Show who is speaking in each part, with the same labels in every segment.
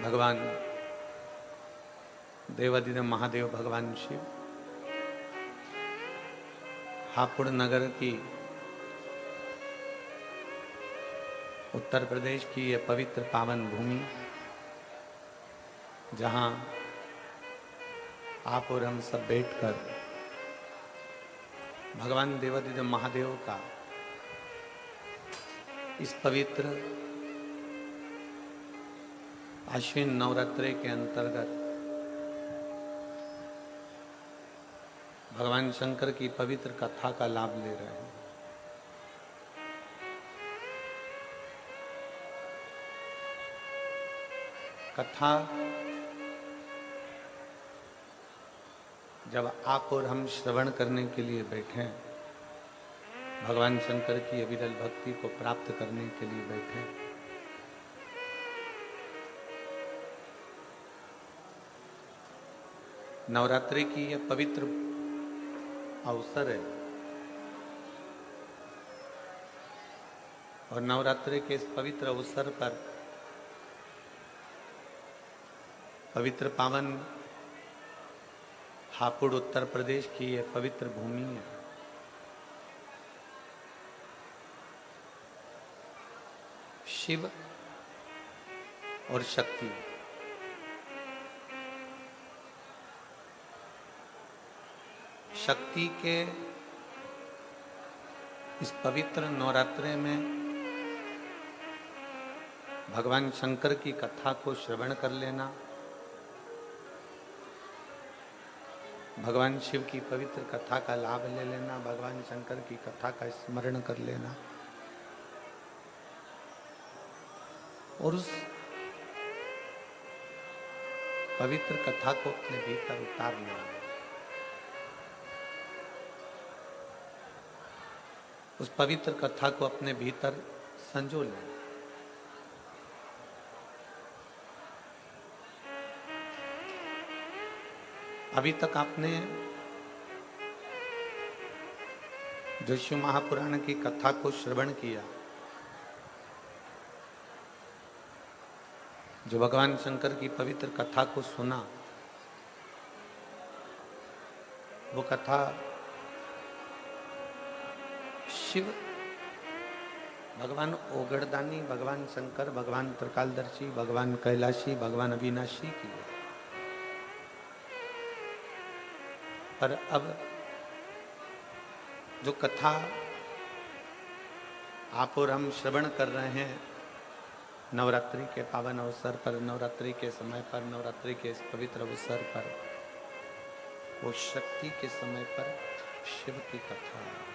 Speaker 1: भगवान देवाधिदेव महादेव भगवान शिव हापुड़ नगर की उत्तर प्रदेश की यह पवित्र पावन भूमि, जहां आप और हम सब बैठकर भगवान देवाधिदेव महादेव का इस पवित्र आश्विन नवरात्रे के अंतर्गत भगवान शंकर की पवित्र कथा का लाभ ले रहे हैं। कथा जब आप और हम श्रवण करने के लिए बैठे, भगवान शंकर की अविरल भक्ति को प्राप्त करने के लिए बैठे, नवरात्रि की यह पवित्र अवसर है और नवरात्रि के इस पवित्र अवसर पर पवित्र पावन हापुड़ उत्तर प्रदेश की यह पवित्र भूमि है। शिव और शक्ति, शक्ति के इस पवित्र नवरात्रे में भगवान शंकर की कथा को श्रवण कर लेना, भगवान शिव की पवित्र कथा का लाभ ले लेना, भगवान शंकर की कथा का स्मरण कर लेना और उस पवित्र कथा को अपने भीतर उतार लेना, उस पवित्र कथा को अपने भीतर संजो लेना। अभी तक आपने जो शिव महापुराण की कथा को श्रवण किया, जो भगवान शंकर की पवित्र कथा को सुना, वो कथा शिव, भगवान ओगड़दानी, भगवान शंकर, भगवान त्रिकालदर्शी, भगवान कैलाशी, भगवान अविनाशी की है। पर अब जो कथा आप और हम श्रवण कर रहे हैं नवरात्रि के पावन अवसर पर, नवरात्रि के समय पर, नवरात्रि के इस पवित्र अवसर पर, वो शक्ति के समय पर शिव की कथा है।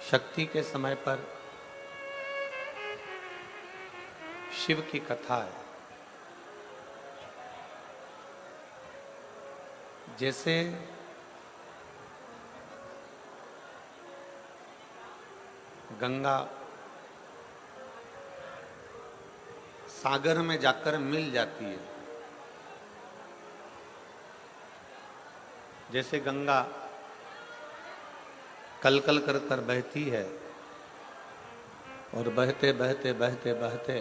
Speaker 1: शक्ति के समय पर शिव की कथा है। जैसे गंगा सागर में जाकर मिल जाती है, जैसे गंगा कल कल कर कर बहती है और बहते बहते बहते बहते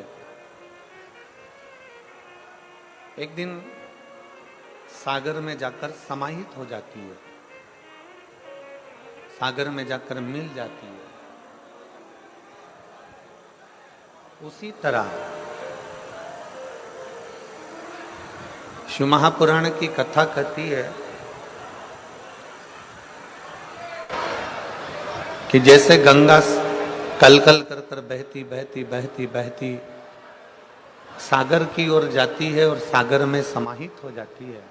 Speaker 1: एक दिन सागर में जाकर समाहित हो जाती है, सागर में जाकर मिल जाती है। उसी तरह शिव महापुराण की कथा कहती है कि जैसे गंगा कल कल कर कर बहती बहती बहती बहती सागर की ओर जाती है और सागर में समाहित हो जाती है,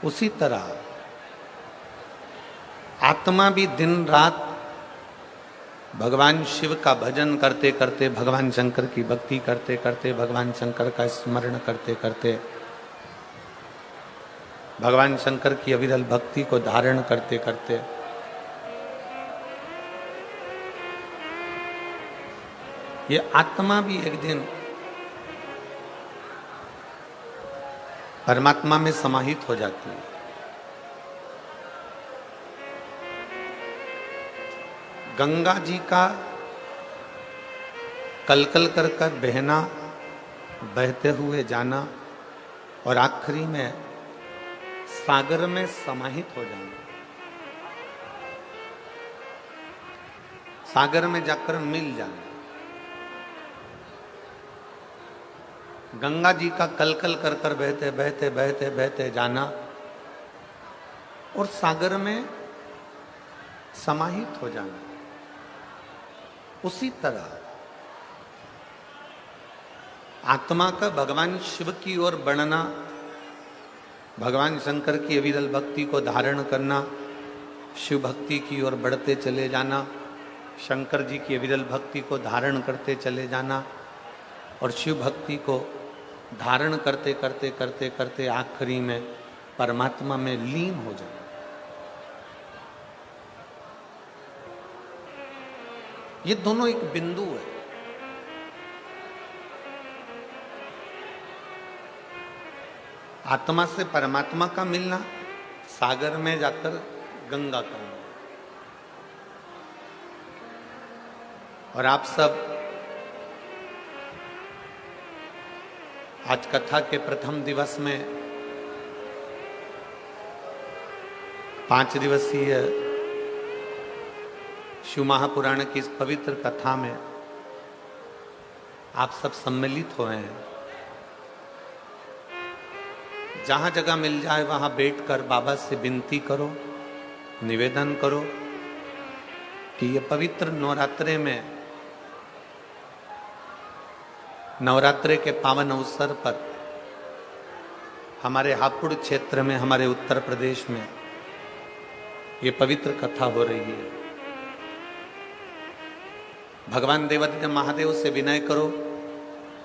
Speaker 1: उसी तरह आत्मा भी दिन रात भगवान शिव का भजन करते करते, भगवान शंकर की भक्ति करते करते, भगवान शंकर का स्मरण करते करते, भगवान शंकर की अविरल भक्ति को धारण करते करते ये आत्मा भी एक दिन परमात्मा में समाहित हो जाती है। गंगा जी का कलकल कर कर बहना, बहते हुए जाना और आखिरी में सागर में समाहित हो जाना, सागर में जाकर मिल जाना। गंगा जी का कलकल कर कर बहते बहते बहते बहते जाना और सागर में समाहित हो जाना। उसी तरह आत्मा का भगवान शिव की ओर बढ़ना, भगवान शंकर की अविरल भक्ति को धारण करना, शिव भक्ति की ओर बढ़ते चले जाना, शंकर जी की अविरल भक्ति को धारण करते चले जाना और शिव भक्ति को धारण करते करते करते करते आखिरी में परमात्मा में लीन हो जाना। ये दोनों एक बिंदु है। आत्मा से परमात्मा का मिलना, सागर में जाकर गंगा का मिलना। और आप सब आज कथा के प्रथम दिवस में 5 दिवसीय शिव महापुराण की इस पवित्र कथा में आप सब सम्मिलित हुए हैं। जहां जगह मिल जाए वहां बैठकर बाबा से विनती करो, निवेदन करो कि ये पवित्र नवरात्रे में, नवरात्रे के पावन अवसर पर हमारे हापुड़ क्षेत्र में, हमारे उत्तर प्रदेश में ये पवित्र कथा हो रही है। भगवान देवादिदेव महादेव से विनय करो,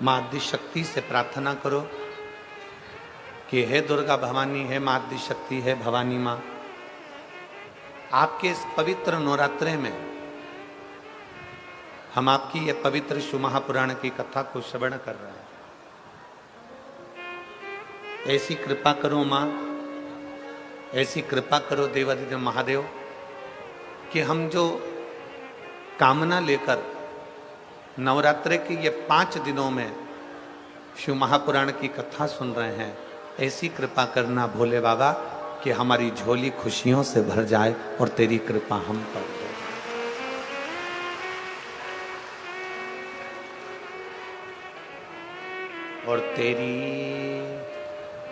Speaker 1: मां आदिशक्ति से प्रार्थना करो कि हे दुर्गा भवानी, हे मां आदिशक्ति, हे भवानी मां, आपके इस पवित्र नवरात्रे में हम आपकी ये पवित्र शिव महापुराण की कथा को श्रवण कर रहे हैं। ऐसी कृपा करो मां, ऐसी कृपा करो देवादिदेव महादेव कि हम जो कामना लेकर नवरात्रे के ये 5 दिनों में शिव महापुराण की कथा सुन रहे हैं, ऐसी कृपा करना भोले बाबा कि हमारी झोली खुशियों से भर जाए और तेरी कृपा हम पर हो। और तेरी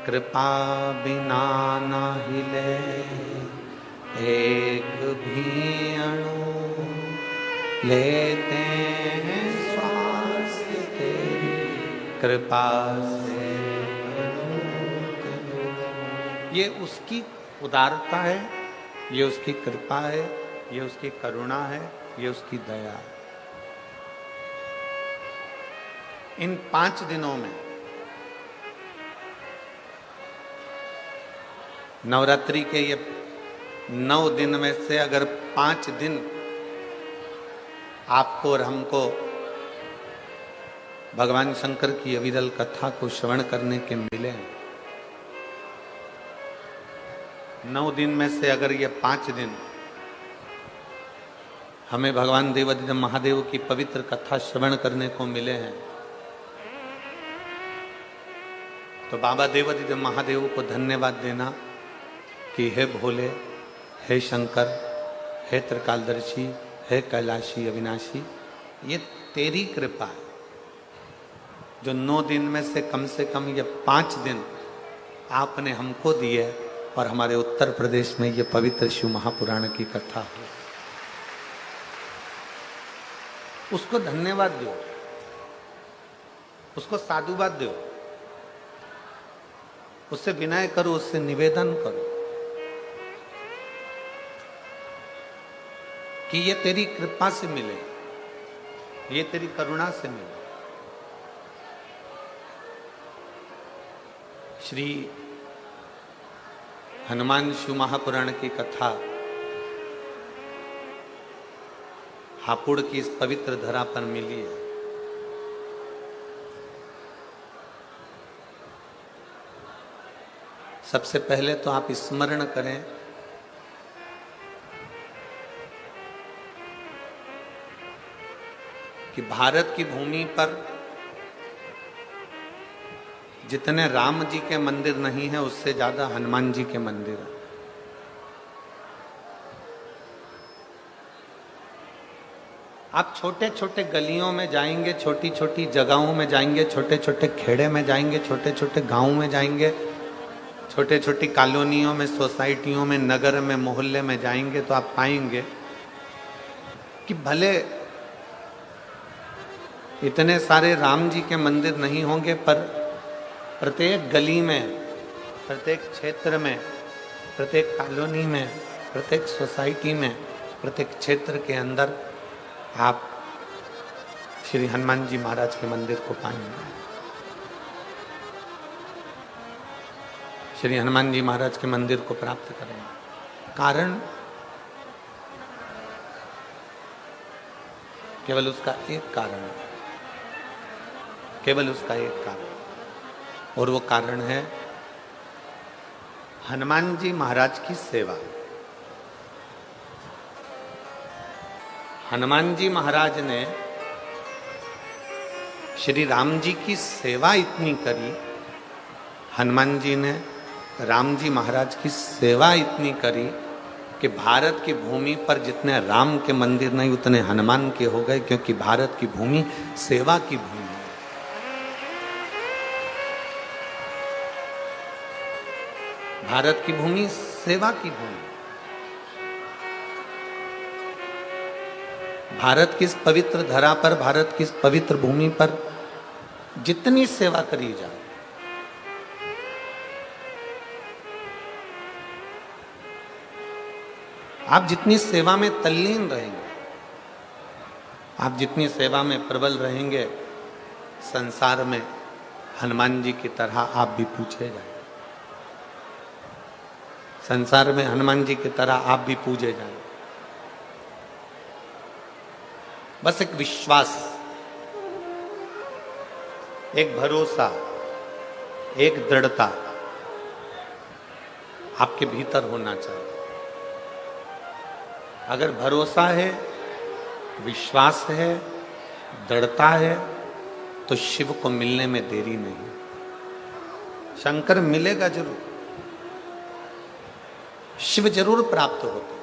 Speaker 1: कृपा बिना न हिले एक भी अणु, लेते हैं श्वास तेरी कृपा से। ये उसकी उदारता है, ये उसकी कृपा है, ये उसकी करुणा है, ये उसकी दया है। इन 5 दिनों में नवरात्रि के ये 9 दिन में से अगर 5 दिन आपको और हमको भगवान शंकर की अविरल कथा को श्रवण करने के मिले, 9 दिन में से अगर ये 5 दिन हमें भगवान देवादिदेव महादेव की पवित्र कथा श्रवण करने को मिले हैं, तो बाबा देवादिदेव महादेव को धन्यवाद देना कि हे भोले, हे शंकर, हे त्रिकालदर्शी, हे कैलाशी अविनाशी, ये तेरी कृपा है जो 9 दिन में से कम ये 5 दिन आपने हमको दिए और हमारे उत्तर प्रदेश में ये पवित्र शिव महापुराण की कथा हो। उसको धन्यवाद दो, उसको साधुवाद दो, उससे विनय करो, उससे निवेदन करो कि ये तेरी कृपा से मिले, ये तेरी करुणा से मिले। श्री हनुमान शिव महापुराण की कथा हापुड़ की इस पवित्र धरा पर मिली है। सबसे पहले तो आप स्मरण करें कि भारत की भूमि पर जितने राम जी के मंदिर नहीं है उससे ज्यादा हनुमान जी के मंदिर हैं। आप छोटे छोटे गलियों में जाएंगे, छोटी छोटी जगहों में जाएंगे, छोटे छोटे खेड़े में जाएंगे, छोटे छोटे गांव में जाएंगे, छोटे छोटी कॉलोनियों में, सोसाइटियों में, नगर में, मोहल्ले में जाएंगे तो आप पाएंगे कि भले इतने सारे राम जी के मंदिर नहीं होंगे पर प्रत्येक गली में, प्रत्येक क्षेत्र में, प्रत्येक कॉलोनी में, प्रत्येक सोसाइटी में, प्रत्येक क्षेत्र के अंदर आप श्री हनुमान जी महाराज के मंदिर को पाएंगे। श्री हनुमान जी महाराज के मंदिर को प्राप्त करेंगे। कारण केवल उसका एक कारण है, केवल उसका एक कारण, और वो कारण है हनुमान जी महाराज की सेवा। हनुमान जी महाराज ने श्री राम जी की सेवा इतनी करी, हनुमान जी ने राम जी महाराज की सेवा इतनी करी कि भारत की भूमि पर जितने राम के मंदिर नहीं उतने हनुमान के हो गए, क्योंकि भारत की भूमि सेवा की भूमि है। भारत की भूमि सेवा की भूमि। भारत की इस पवित्र धरा पर, भारत की इस पवित्र भूमि पर जितनी सेवा करी जाए, आप जितनी सेवा में तल्लीन रहेंगे, आप जितनी सेवा में प्रबल रहेंगे, संसार में हनुमान जी की तरह आप भी पूछे जाएंगे। संसार में हनुमान जी की तरह आप भी पूजे जाएंगे। बस एक विश्वास, एक भरोसा, एक दृढ़ता आपके भीतर होना चाहिए। अगर भरोसा है, विश्वास है, दृढ़ता है, तो शिव को मिलने में देरी नहीं। शंकर मिलेगा जरूर, शिव जरूर प्राप्त होता।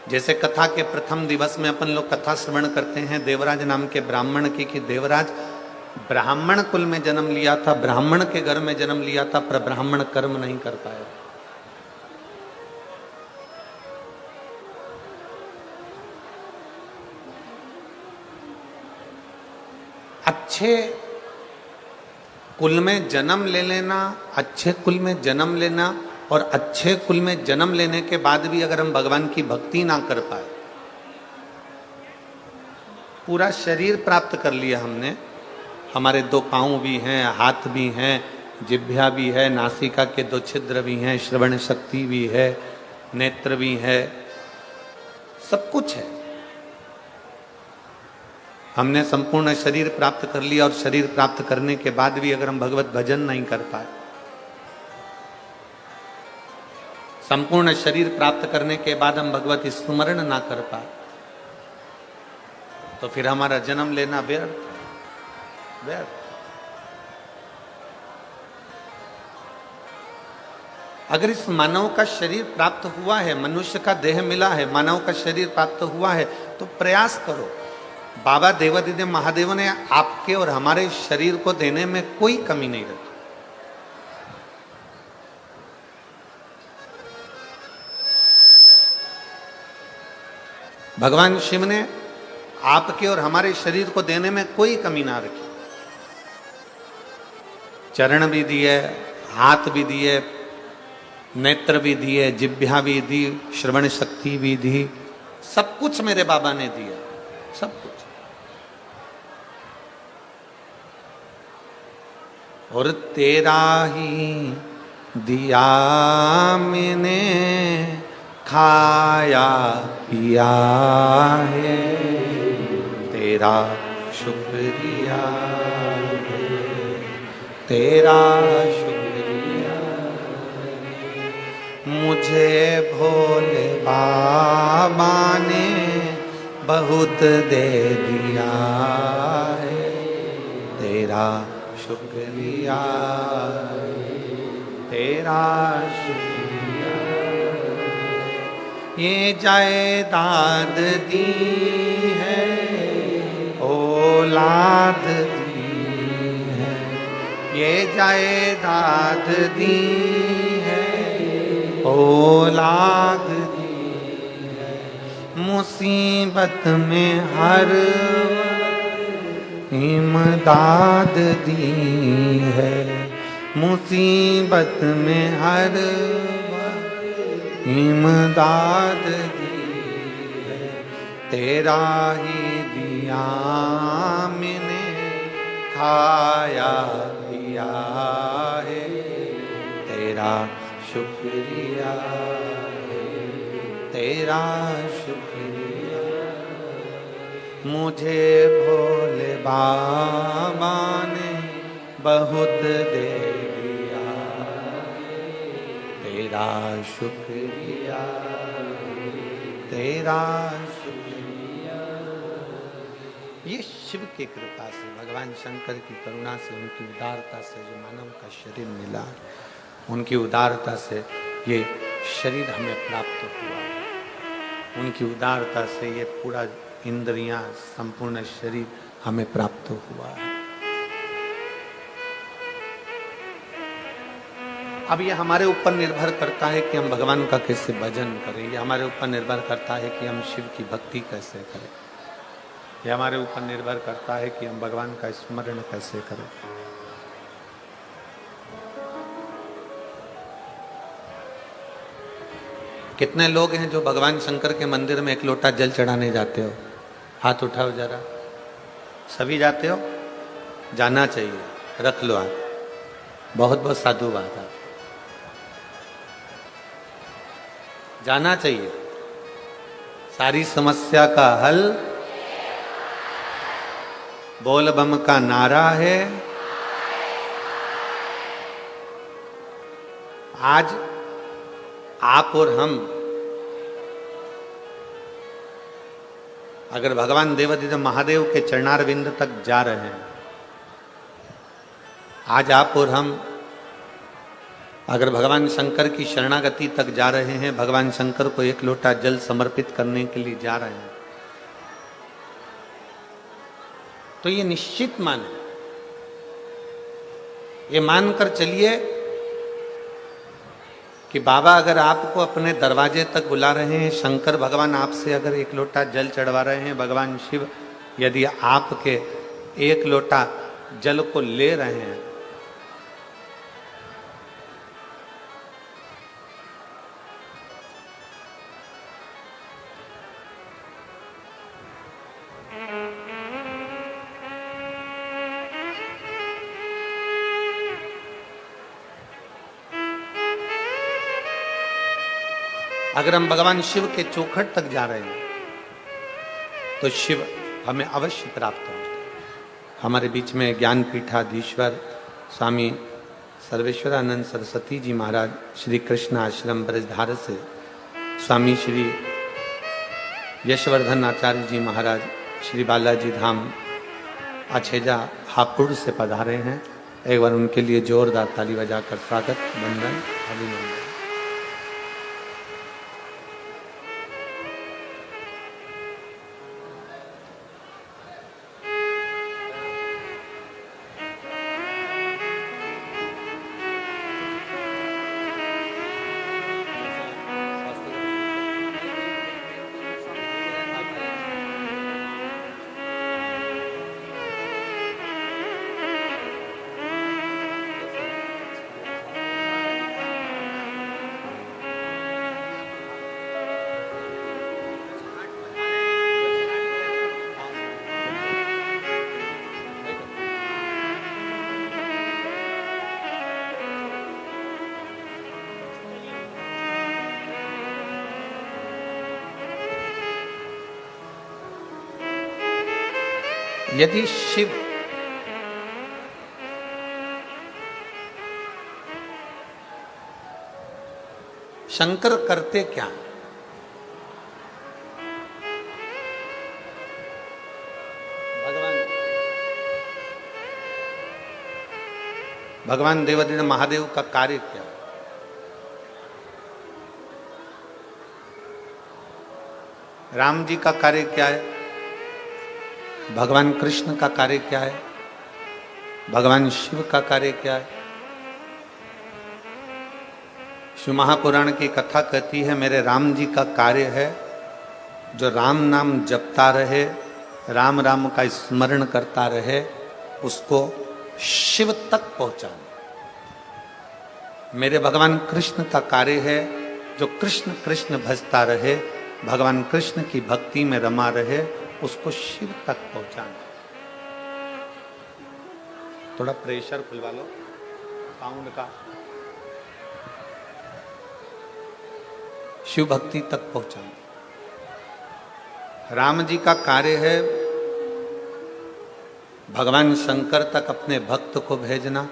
Speaker 1: जैसे कथा के प्रथम दिवस में अपन लोग कथा श्रवण करते हैं देवराज नाम के ब्राह्मण की, कि देवराज ब्राह्मण कुल में जन्म लिया था, ब्राह्मण के घर में जन्म लिया था, पर ब्राह्मण कर्म नहीं कर पाया। अच्छे कुल में जन्म ले लेना, अच्छे कुल में जन्म लेना, और अच्छे कुल में जन्म लेने के बाद भी अगर हम भगवान की भक्ति ना कर पाए, पूरा शरीर प्राप्त कर लिया हमने, हमारे 2 पांव भी हैं, हाथ भी हैं, जिह्वा भी है, नासिका के 2 छिद्र भी हैं, श्रवण शक्ति भी है, नेत्र भी है, सब कुछ है। हमने संपूर्ण शरीर प्राप्त कर लिया, और शरीर प्राप्त करने के बाद भी अगर हम भगवत भजन नहीं कर पाए, संपूर्ण शरीर प्राप्त करने के बाद हम भगवत स्मरण ना कर पाए, तो फिर हमारा जन्म लेना व्यर्थ व्यर्थ। अगर इस मानव का शरीर प्राप्त हुआ है, मनुष्य का देह मिला है, मानव का शरीर प्राप्त हुआ है, तो प्रयास करो। बाबा देवादिदेव महादेव ने आपके और हमारे शरीर को देने में कोई कमी नहीं रखी। भगवान शिव ने आपके और हमारे शरीर को देने में कोई कमी ना रखी। चरण भी दिए, हाथ भी दिए, नेत्र भी दिए, जिह्वा भी दी, श्रवण शक्ति भी दी, सब कुछ मेरे बाबा ने दिया, सब कुछ। और तेरा ही दिया मैंने खाया पिया है, तेरा शुक्रिया है, तेरा शुक्रिया। मुझे भोले बाबा ने बहुत दे दिया है, तेरा शुक्रिया, तेरा शुक्रिया। ये जायदाद दी है, औलाद दी है, ये जायदाद दी है, औलाद दी है। मुसीबत में हर इमदाद दी है, मुसीबत में हर इमदाद दी है। तेरा ही दिया मैंने खाया दिया है, तेरा शुक्रिया है, तेरा शुक्रिया। मुझे भोले बाबा ने बहुत दे दिया, तेरा शुक्रिया, तेरा शुक्रिया। ये शिव की कृपा से, भगवान शंकर की करुणा से, उनकी उदारता से जो मानव का शरीर मिला, उनकी उदारता से ये शरीर हमें प्राप्त हुआ, उनकी उदारता से ये पूरा इंद्रियां, संपूर्ण शरीर हमें प्राप्त हुआ है। अब ये हमारे ऊपर निर्भर करता है कि हम भगवान का कैसे भजन करें, ये हमारे ऊपर निर्भर करता है कि हम शिव की भक्ति कैसे करें, ये हमारे ऊपर निर्भर करता है कि हम भगवान का स्मरण कैसे करें। कितने लोग हैं जो भगवान शंकर के मंदिर में एक लोटा जल चढ़ाने जाते हो? हाथ उठाओ जरा। सभी जाते हो? जाना चाहिए, रख लो हाथ। बहुत बहुत साधु बात है, जाना चाहिए। सारी समस्या का हल बोल बम का नारा है। आज आप और हम अगर भगवान देवाधिदेव महादेव के चरणारविंद तक जा रहे हैं, आज आप और हम अगर भगवान शंकर की शरणागति तक जा रहे हैं, भगवान शंकर को एक लोटा जल समर्पित करने के लिए जा रहे हैं, तो ये निश्चित माने, ये मानकर चलिए कि बाबा अगर आपको अपने दरवाजे तक बुला रहे हैं, शंकर भगवान आपसे अगर एक लोटा जल चढ़वा रहे हैं, भगवान शिव यदि आपके एक लोटा जल को ले रहे हैं, अगर हम भगवान शिव के चौखट तक जा रहे हैं, तो शिव हमें अवश्य प्राप्त होंगे। हमारे बीच में ज्ञान पीठाधीश्वर स्वामी सर्वेश्वरानंद सरस्वती जी महाराज, श्री कृष्ण आश्रम ब्रजधार से स्वामी श्री यशवर्धन आचार्य जी महाराज, श्री बालाजी धाम अछेजा हापुड़ से पधारे हैं। एक बार उनके लिए जोरदार ताली बजाकर स्वागत, वंदन, अभिनंदन। यदि शिव शंकर करते क्या? भगवान देवादिदेव महादेव का कार्य क्या? राम जी का कार्य क्या है? भगवान कृष्ण का कार्य क्या है? भगवान शिव का कार्य क्या है? शिव महापुराण की कथा कहती है मेरे राम जी का कार्य है जो राम नाम जपता रहे, राम राम का स्मरण करता रहे, उसको शिव तक पहुंचाना। मेरे भगवान कृष्ण का कार्य है जो कृष्ण कृष्ण भजता रहे, भगवान कृष्ण की भक्ति में रमा रहे, उसको शिव तक पहुंचाना। थोड़ा प्रेशर खुलवा लो साउंड का। शिव भक्ति तक पहुंचाना। राम जी का कार्य है भगवान शंकर तक अपने भक्त को भेजना।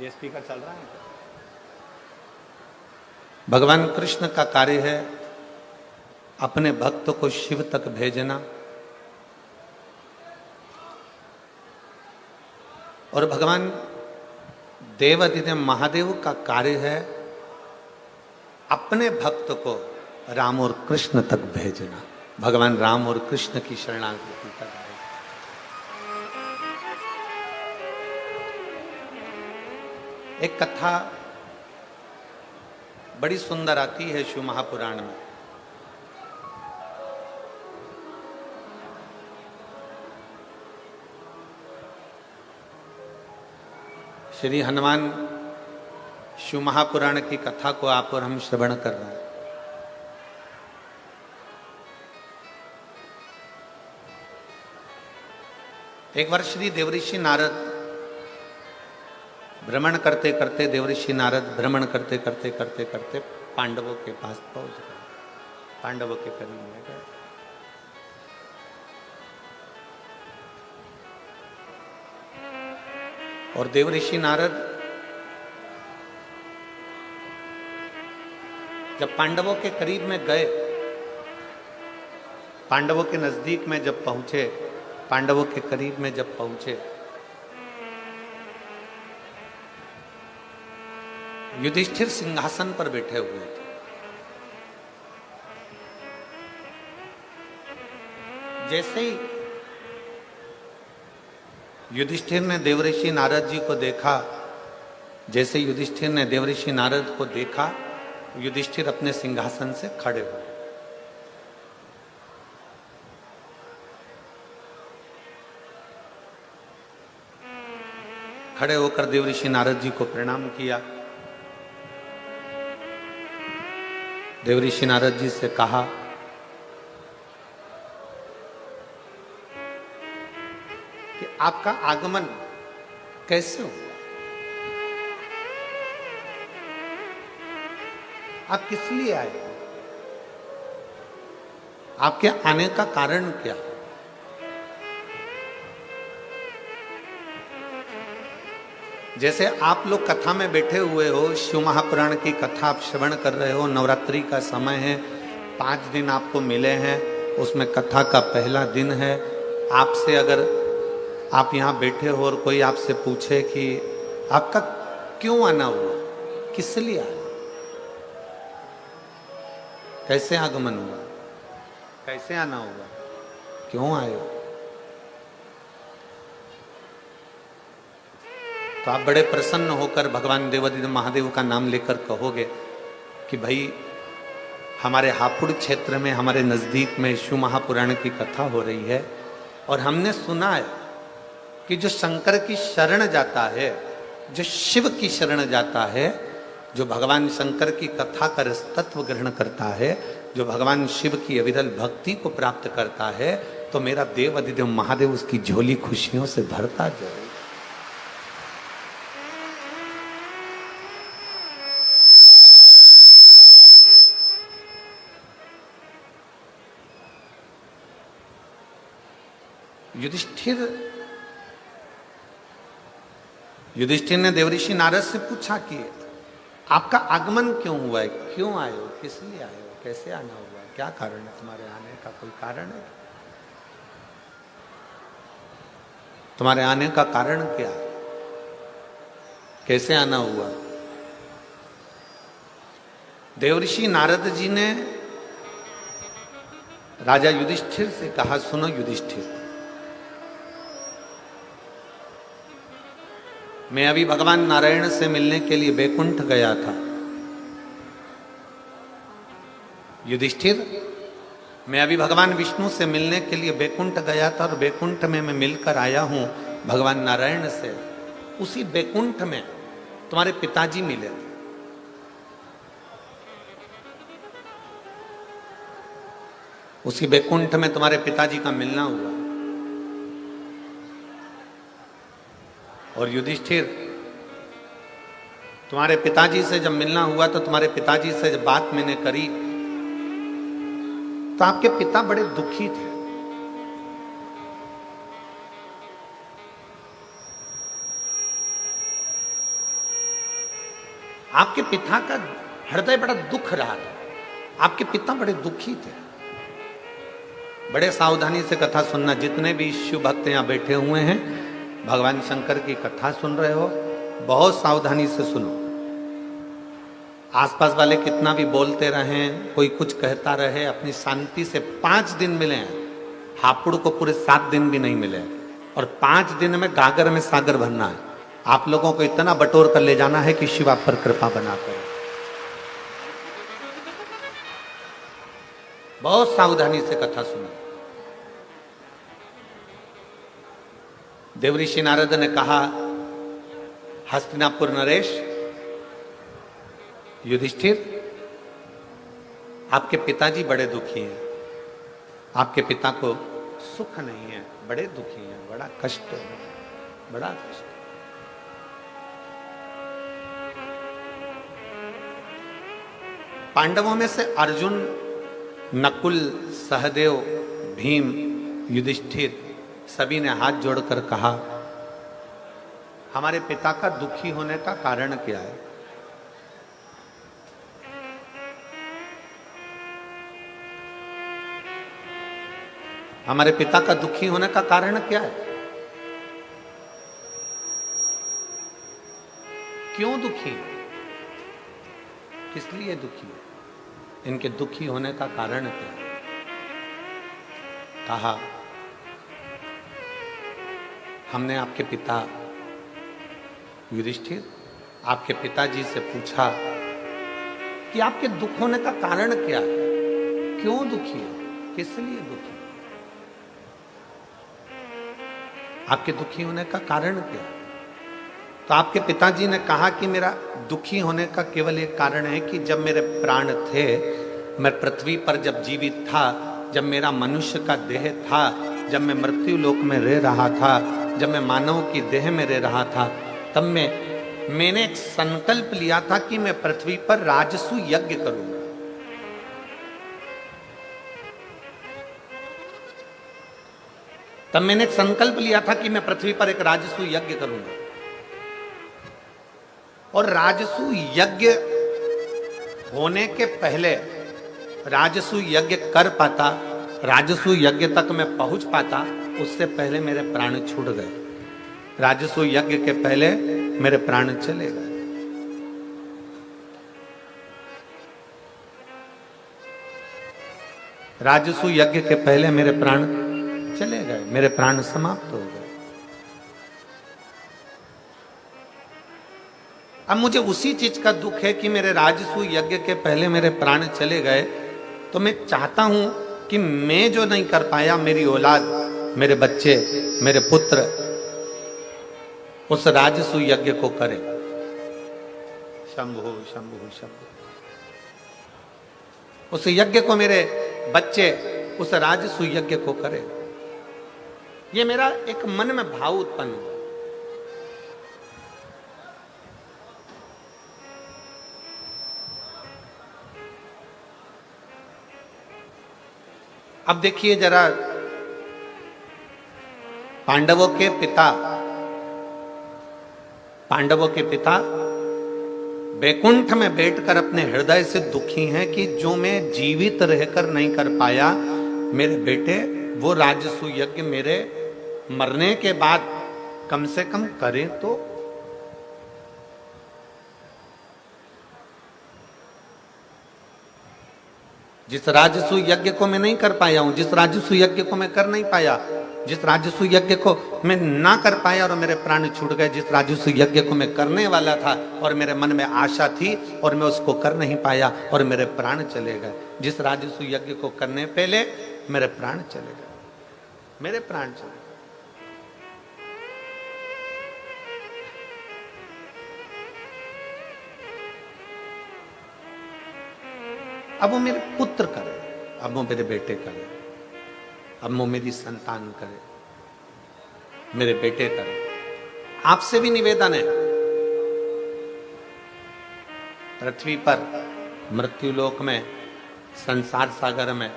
Speaker 1: ये स्पीकर चल रहा है? भगवान कृष्ण का कार्य है अपने भक्त को शिव तक भेजना। और भगवान देवादिदेव महादेव का कार्य है अपने भक्त को राम और कृष्ण तक भेजना। भगवान राम और कृष्ण की शरणागति तक। एक कथा बड़ी सुंदर आती है शिव महापुराण में। श्री हनुमान शिव महापुराण की कथा को आप और हम श्रवण कर रहे हैं। एक बार श्री देवऋषि नारद भ्रमण करते करते, देवऋषि नारद भ्रमण करते करते करते करते पांडवों के पास पहुंच गए, पांडवों के करीब में गए। और देवऋषि नारद जब पांडवों के करीब में गए, पांडवों के नजदीक में जब पहुंचे, पांडवों के करीब में जब पहुंचे, युधिष्ठिर सिंहासन पर बैठे हुए थे। जैसे ही युधिष्ठिर ने देवऋषि नारद जी को देखा, जैसे युधिष्ठिर ने देवऋषि नारद को देखा, युधिष्ठिर अपने सिंहासन से खड़े हुए। खड़े होकर देवऋषि नारद जी को प्रणाम किया। देवऋषि नारद जी से कहा कि आपका आगमन कैसे हुआ? आप किस लिए आए? आपके आने का कारण क्या? जैसे आप लोग कथा में बैठे हुए हो, शिव महापुराण की कथा आप श्रवण कर रहे हो, नवरात्रि का समय है, 5 दिन आपको मिले हैं, उसमें कथा का पहला दिन है। आपसे अगर आप यहाँ बैठे हो और कोई आपसे पूछे कि आपका क्यों आना हुआ, किस लिए आया, कैसे आगमन हुआ, कैसे आना हुआ, क्यों आए हो, तो आप बड़े प्रसन्न होकर भगवान देवादिदेव महादेव का नाम लेकर कहोगे कि भाई हमारे हापुड़ क्षेत्र में, हमारे नज़दीक में शिव महापुराण की कथा हो रही है और हमने सुना है कि जो शंकर की शरण जाता है, जो शिव की शरण जाता है, जो भगवान शंकर की कथा का तत्व ग्रहण करता है, जो भगवान शिव की अविरल भक्ति को प्राप्त करता है, तो मेरा देवादिदेव महादेव उसकी झोली खुशियों से भरता जाए। युधिष्ठिर ने देवऋषि नारद से पूछा कि आपका आगमन क्यों हुआ है, क्यों आए हो, किस लिए आए हो, कैसे आना हुआ, क्या कारण है तुम्हारे आने का, कोई कारण है? तुम्हारे आने का कारण क्या है, कैसे आना हुआ? देवर्षि नारद जी ने राजा युधिष्ठिर से कहा, सुनो युधिष्ठिर, मैं अभी भगवान नारायण से मिलने के लिए बैकुंठ गया था। युधिष्ठिर, मैं अभी भगवान विष्णु से मिलने के लिए बैकुंठ गया था और बैकुंठ में मैं मिलकर आया हूं भगवान नारायण से। उसी बैकुंठ में तुम्हारे पिताजी मिले थे। उसी बैकुंठ में तुम्हारे पिताजी का मिलना हुआ। और युधिष्ठिर, तुम्हारे पिताजी से जब मिलना हुआ तो तुम्हारे पिताजी से जब बात मैंने करी तो आपके पिता बड़े दुखी थे। आपके पिता का हृदय बड़ा दुख रहा था। आपके पिता बड़े दुखी थे। बड़े सावधानी से कथा सुनना। जितने भी शिव भक्त यहां बैठे हुए हैं, भगवान शंकर की कथा सुन रहे हो, बहुत सावधानी से सुनो। आसपास वाले कितना भी बोलते रहें, कोई कुछ कहता रहे, अपनी शांति से 5 दिन मिले हैं। हापुड़ को पूरे 7 दिन भी नहीं मिले और 5 दिन में गागर में सागर भरना है। आप लोगों को इतना बटोर कर ले जाना है कि शिव आप पर कृपा बनाकर। बहुत सावधानी से कथा सुनो। देवऋषि नारद ने कहा, हस्तिनापुर नरेश, युधिष्ठिर, आपके पिताजी बड़े दुखी हैं। आपके पिता को सुख नहीं है, बड़े दुखी हैं, बड़ा कष्ट है, बड़ा कष्ट। पांडवों में से अर्जुन, नकुल, सहदेव, भीम, युधिष्ठिर सभी ने हाथ जोड़कर कहा, हमारे पिता का दुखी होने का कारण क्या है? हमारे पिता का दुखी होने का कारण क्या है? क्यों दुखी है? किस लिए दुखी है? इनके दुखी होने का कारण क्या है? कहा, हमने आपके पिता युधिष्ठिर, आपके पिताजी से पूछा कि आपके दुख होने का कारण क्या है, क्यों दुखी है, किस लिए दुखी है? आपके दुखी होने का कारण क्या है? तो आपके पिताजी ने कहा कि मेरा दुखी होने का केवल एक कारण है कि जब मेरे प्राण थे, मैं पृथ्वी पर जब जीवित था, जब मेरा मनुष्य का देह था, जब मैं मृत्यु लोक में रह रहा था, जब मैं मानव की देह में रह रहा था, तब मैंने एक संकल्प लिया था कि मैं पृथ्वी पर राजसु यज्ञ करूंगा। तब मैंने एक संकल्प लिया था कि मैं पृथ्वी पर एक राजसु यज्ञ करूंगा। और राजसु यज्ञ होने के पहले, राजसु यज्ञ कर पाता, राजसु यज्ञ तक मैं पहुंच पाता, उससे पहले मेरे प्राण छूट गए। राजसु यज्ञ के पहले मेरे प्राण चले गए। राजसु यज्ञ के पहले मेरे प्राण चले गए, मेरे प्राण समाप्त हो गए। अब मुझे उसी चीज का दुख है कि मेरे राजसु यज्ञ के पहले मेरे प्राण चले गए, तो मैं चाहता हूं कि मैं जो नहीं कर पाया, मेरी औलाद, मेरे बच्चे, मेरे पुत्र उस राजसु यज्ञ को करें। शंभु शंभु शंभु। उस यज्ञ को मेरे बच्चे उस राजसु यज्ञ को करें। ये मेरा एक मन में भाव उत्पन्न हुआ। अब देखिए जरा, पांडवों के पिता बैकुंठ में बैठकर अपने हृदय से दुखी हैं कि जो मैं जीवित रहकर नहीं कर पाया, मेरे बेटे वो राजसु यज्ञ मेरे मरने के बाद कम से कम करें तो। जिस राजसु यज्ञ को मैं नहीं कर पाया हूं, जिस राजसु यज्ञ को मैं कर नहीं पाया, जिस राजसु यज्ञ को मैं ना कर पाया और मेरे प्राण छूट गए, जिस राजसु यज्ञ को मैं करने वाला था और मेरे मन में आशा थी और मैं उसको कर नहीं पाया और मेरे प्राण चले गए, जिस राजसु यज्ञ को करने पहले मेरे प्राण चले गए, मेरे प्राण चले गए। अब वो मेरे पुत्र करे, अब वो मेरे बेटे करे, अब वो मेरी संतान करे, मेरे बेटे करे। आपसे भी निवेदन है, पृथ्वी पर मृत्युलोक में संसार सागर में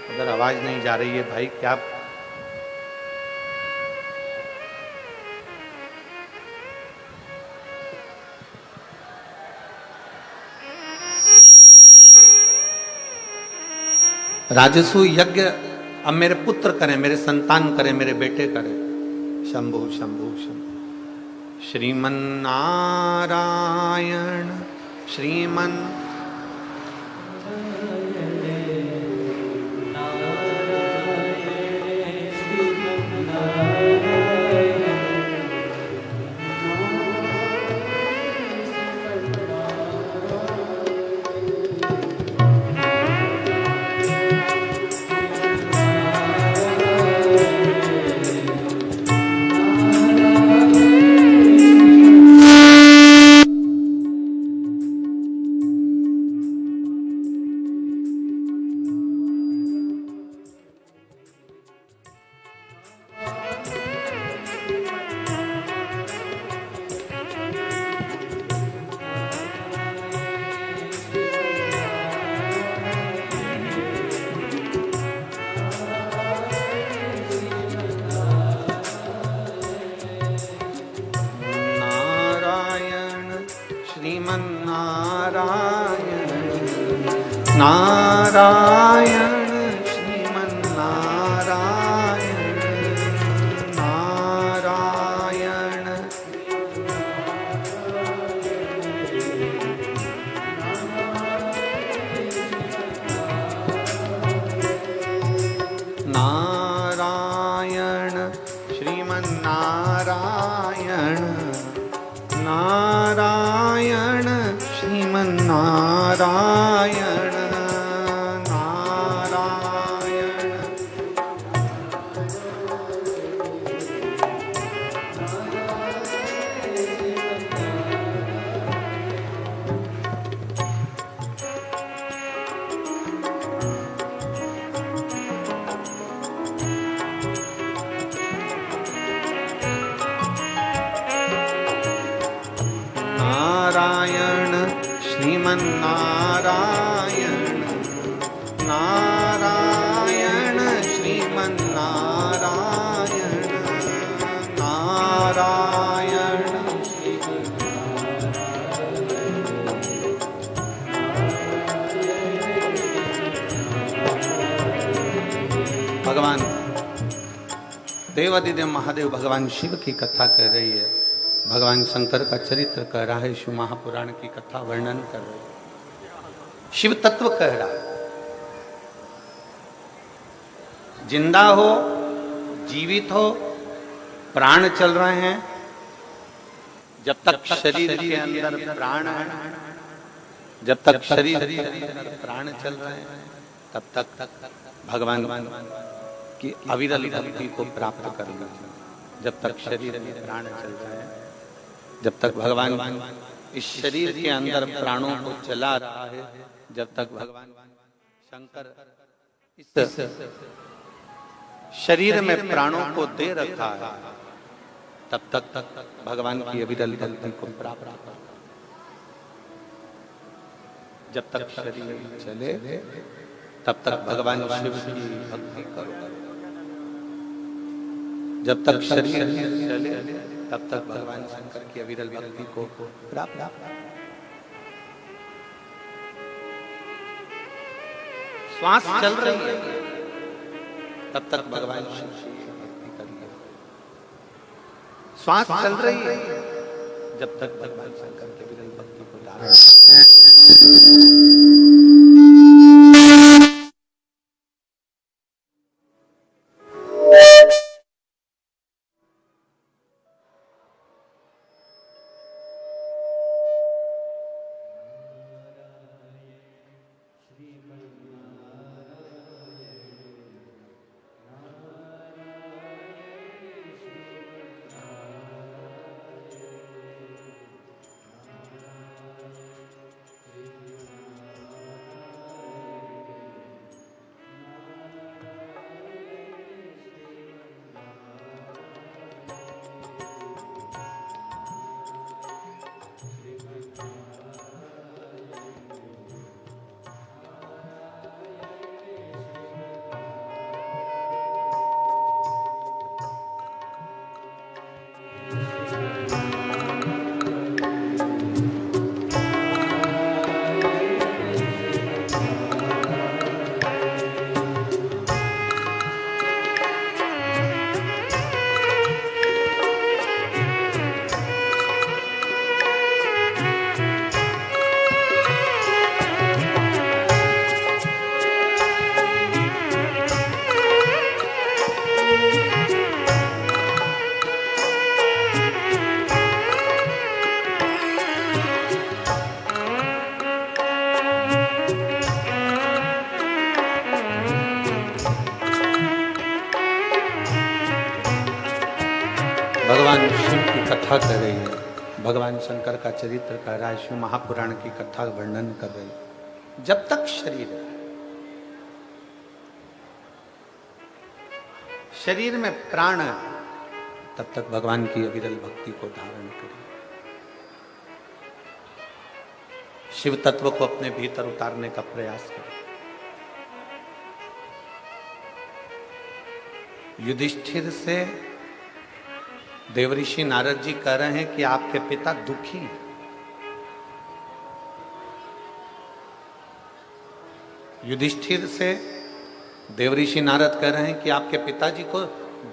Speaker 1: अगर आवाज नहीं जा रही है भाई, क्या राजसु यज्ञ अब मेरे पुत्र करें, मेरे संतान करें, मेरे बेटे करें। शंभु शंभु शंभु। श्रीमन नारायण श्रीमन नारायण श्रीमन नारायण नारायण नारायण श्रीमन नारायण नारायण श्रीमन नारायण नारायण श्रीमन नारायण नारायण श्रीमन नारायण नारायण भगवान देवादिदेव महादेव भगवान शिव की कथा कह रही है, भगवान शंकर का चरित्र कह रहा है, शिव महापुराण की कथा वर्णन कर रहे हैं, शिव तत्व कह रहा है। जिंदा हो, जीवित हो, प्राण चल रहे हैं, जब तक शरीर के अंदर प्राण है, जब तक शरीर के अंदर प्राण चल रहे हैं, तब तक भगवान की अविरल भक्ति को प्राप्त करना। जब तक शरीर में प्राण चल रहे हैं, जब तक भगवान इस शरीर के अंदर प्राणों को चला रहा है, जब तक भगवान शंकर इस शरीर में प्राणों को दे रखा है, तब तक भगवान की अविरल भक्ति को प्राप्त कर। जब तक शरीर चले तब तक भगवान शिव की भक्ति करो। जब तक शरीर चले तब तक भगवान शंकर की अविरल भक्ति को प्राप्त। श्वास चल रही है तब तक भगवान शिव की भक्ति करिए। श्वास चल रही है जब तक भगवान शंकर के अविरल भक्ति को धारण। भगवान शिव की कथा कर रही है, भगवान शंकर का चरित्र कह रहा है, शिव महापुराण की कथा वर्णन कर रही है। जब तक शरीर है, शरीर में प्राण है, तब तक भगवान की अविरल भक्ति को धारण करें। शिव तत्व को अपने भीतर उतारने का प्रयास करें। युधिष्ठिर से देवऋषि नारद जी कह रहे हैं कि आपके पिता दुखी हैं। युधिष्ठिर से देवऋषि नारद कह रहे हैं कि आपके पिताजी को